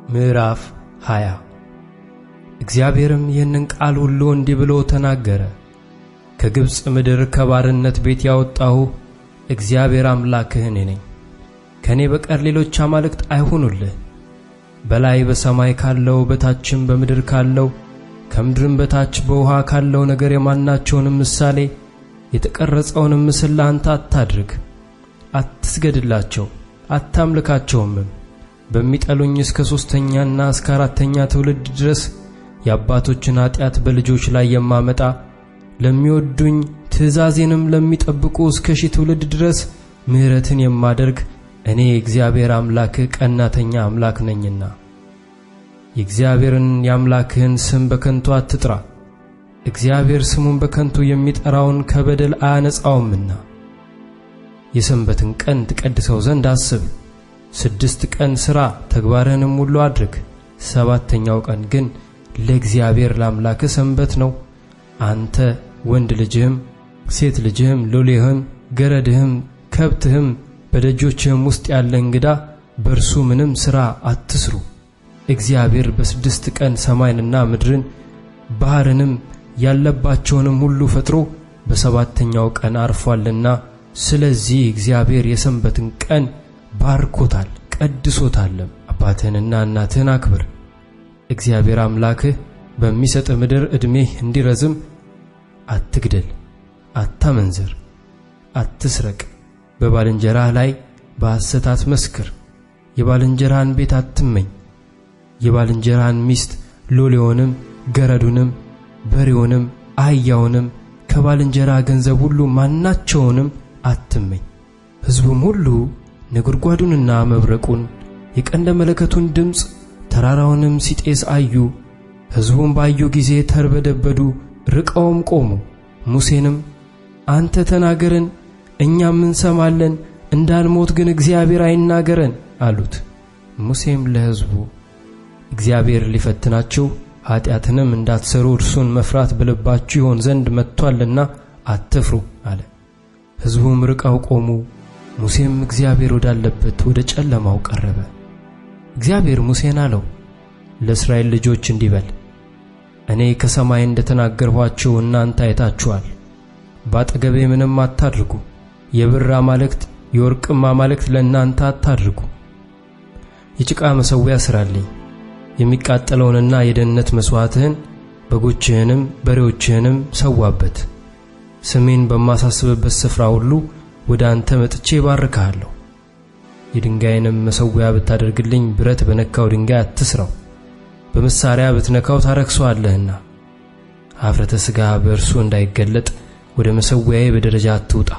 ምዕራፍ 20 እግዚአብሔርም ይህንን ቃል ሁሉ እንዲህ ብሎ ተናገረ። ከግብፅ ምድር ከባርነት ቤት ያወጣሁ እግዚአብሔር አምላክህ እኔ ነኝ። ከኔ በቀር ሌሎች አማልክት አይሁኑልህ። በላይ በሰማይ ካለው በታችም በምድር ካለው ከምድርም በታች በውሃ ካለው ነገር የማናቸውንም ምሳሌ የተቀረጸውንም ምስል ለአንተ አታድርግ። አትስገድላቸው፣ አታምልካቸውምም። በሚጠሉኝ እስከ 3ኛና እስከ 4ኛ ትውልድ ድረስ የአባቶችን ኃጢአት በልጆች ላይ የማመጣ ለሚወዱኝ ትእዛዜንም ለሚጠብቁ እስከ 1000 ትውልድ ድረስ ምሕረትን የማደርግ እኔ እግዚአብሔር አምላክህ ቀናተኛ አምላክ ነኝና። የእግዚአብሔርን የአምላክህን ስም በከንቱ አትጥራ። እግዚአብሔር ስሙን በከንቱ የሚጠራውን ከበደል አያነጻውምና። የሰንበትን ቀን ትቀድሰው ዘንድ አስብ። 6 ቀን ሥራ፣ ተግባርህንም ሁሉ አድርግ። 7ኛው ቀን ግን ለእግዚአብሔር ለአምላክህ ሰንበት ነው። አንተ ወንድ ልጅህም ሴት ልጅህም ሎሌህም ገረድህም ከብትህም በደጆችህም ውስጥ ያለ እንግዳ በእርሱ ምንም ሥራ አትስሩ። እግዚአብሔር በ6 ቀን ሰማይንና ምድርን ባሕርንም ያለባቸውንም ሁሉ ፈጥሮ በ7ኛው ቀን አርፏልና፣ ስለዚህ እግዚአብሔር የሰንበትን ቀን ባርኮታል ቀድሶታልም። አባትህንና እናትህን አክብር። እግዚአብሔር አምላክህ በሚሰጥህ ምድር ዕድሜህ እንዲረዝም አትግደል፣ አታመንዝር፣ አትስረቅ፣ በባልንጀራህ ላይ በሐሰት አትመስክር፣ የባልንጀራህን ቤት አትመኝ፣ የባልንጀራህን ሚስት ሎሌውንም ገረዱንም በሬውንም አህያውንም ከባልንጀራህ ገንዘብ ሁሉ ማናቸውንም አትመኝ። ሕዝቡም ሁሉ ነጎድጓዱንና መብረቁን የቀንደ መለከቱን ድምፅ ተራራውንም ሲጤስ አዩ። ሕዝቡም ባዩ ጊዜ ተርበደበዱ፣ ርቀውም ቆሙ። ሙሴንም አንተ ተናገረን እኛም እንሰማለን፣ እንዳንሞት ግን እግዚአብሔር አይናገረን አሉት። ሙሴም ለሕዝቡ እግዚአብሔር ሊፈትናችሁ ኃጢአትንም እንዳትሰሩ እርሱን መፍራት በልባችሁ ይሆን ዘንድ መጥቶአልና አትፍሩ አለ። ሕዝቡም ርቀው ቆሙ። ሙሴም እግዚአብሔር ወዳለበት ወደ ጨለማው ቀረበ። እግዚአብሔር ሙሴን አለው፣ ለእስራኤል ልጆች እንዲህ በል፣ እኔ ከሰማይ እንደተናገርኋችሁ እናንተ አይታችኋል። ባጠገቤ ምንም አታድርጉ። የብር አማልክት የወርቅም አማልክት ለእናንተ አታድርጉ። የጭቃ መሠዊያ ሥራልኝ። የሚቃጠለውንና የደህንነት መሥዋዕትህን በጎችህንም በሬዎችህንም ሰዋበት። ስሜን በማሳስብበት ስፍራ ሁሉ ወደ አንተ መጥቼ ባርክሃለሁ። የድንጋይንም መሠዊያ ብታደርግልኝ ብረት በነካው ድንጋይ አትስራው፣ በመሣሪያ ብትነካው ታረክሰዋለህና። ኀፍረተ ሥጋ በእርሱ እንዳይገለጥ ወደ መሠዊያዬ በደረጃ አትውጣ።